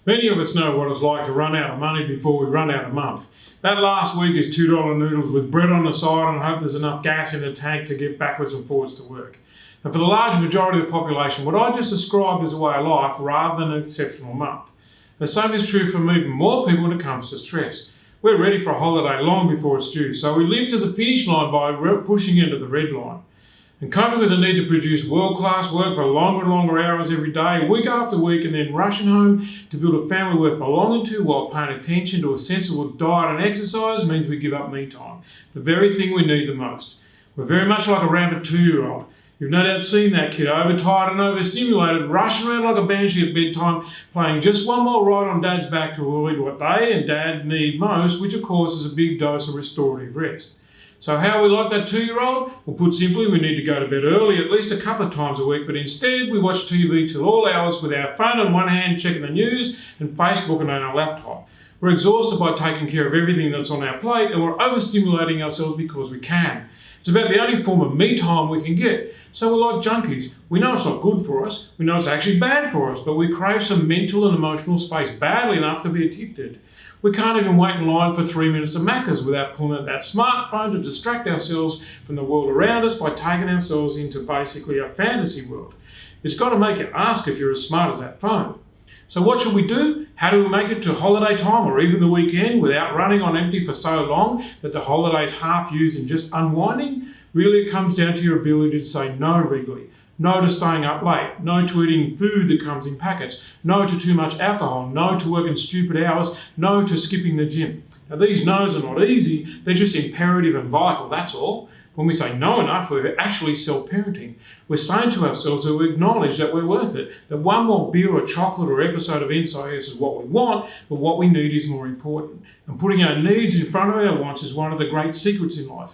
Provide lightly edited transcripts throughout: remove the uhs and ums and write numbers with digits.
Many of us know what it's like to run out of money before we run out of month. That last week is $2 noodles with bread on the side and hope there's enough gas in the tank to get backwards and forwards to work. And for the large majority of the population, what I just described is a way of life rather than an exceptional month. The same is true for even more people when it comes to stress. We're ready for a holiday long before it's due, so we leap to the finish line by pushing into the red line. And coping with the need to produce world-class work for longer and longer hours every day, week after week, and then rushing home to build a family worth belonging to while paying attention to a sensible diet and exercise means we give up me time, the very thing we need the most. We're very much like a rampant 2-year-old. You've no doubt seen that kid, overtired and overstimulated, rushing around like a banshee at bedtime, playing just one more ride on dad's back to avoid what they and dad need most, which of course is a big dose of restorative rest. So how are we like that 2-year-old? Well, put simply, we need to go to bed early, at least a couple of times a week, but instead we watch TV till all hours with our phone in one hand checking the news and Facebook on our laptop. We're exhausted by taking care of everything that's on our plate and we're overstimulating ourselves because we can. It's about the only form of me time we can get. So we're like junkies. We know it's not good for us. We know it's actually bad for us, but we crave some mental and emotional space badly enough to be addicted. We can't even wait in line for 3 minutes of Macca's without pulling out that smartphone to distract ourselves from the world around us by taking ourselves into basically a fantasy world. It's got to make you ask if you're as smart as that phone. So what should we do? How do we make it to holiday time or even the weekend without running on empty for so long that the holiday's half used in just unwinding? Really, it comes down to your ability to say no regularly. No to staying up late. No to eating food that comes in packets. No to too much alcohol. No to working stupid hours. No to skipping the gym. Now, these no's are not easy. They're just imperative and vital, that's all. When we say no enough, we're actually self-parenting. We're saying to ourselves that we acknowledge that we're worth it, that one more beer or chocolate or episode of NCIS is what we want, but what we need is more important. And putting our needs in front of our wants is one of the great secrets in life.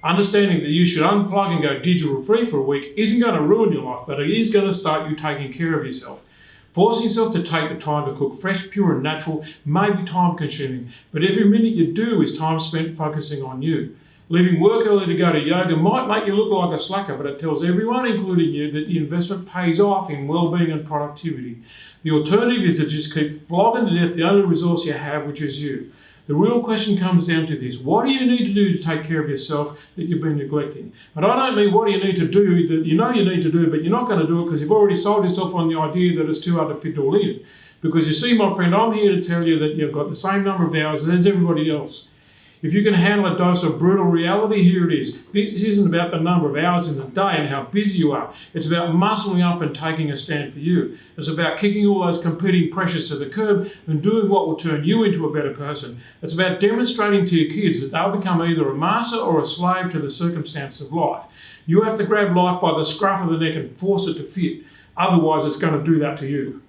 Understanding that you should unplug and go digital free for a week isn't going to ruin your life, but it is going to start you taking care of yourself. Forcing yourself to take the time to cook fresh, pure and natural may be time consuming, but every minute you do is time spent focusing on you. Leaving work early to go to yoga might make you look like a slacker, but it tells everyone, including you, that the investment pays off in well-being and productivity. The alternative is to just keep flogging to death the only resource you have, which is you. The real question comes down to this. What do you need to do to take care of yourself that you've been neglecting? And I don't mean what do you need to do that you know you need to do, but you're not going to do it because you've already sold yourself on the idea that it's too hard to fit all in. Because you see, my friend, I'm here to tell you that you've got the same number of hours as everybody else. If you can handle a dose of brutal reality, here it is. This isn't about the number of hours in the day and how busy you are. It's about muscling up and taking a stand for you. It's about kicking all those competing pressures to the curb and doing what will turn you into a better person. It's about demonstrating to your kids that they'll become either a master or a slave to the circumstances of life. You have to grab life by the scruff of the neck and force it to fit. Otherwise, it's going to do that to you.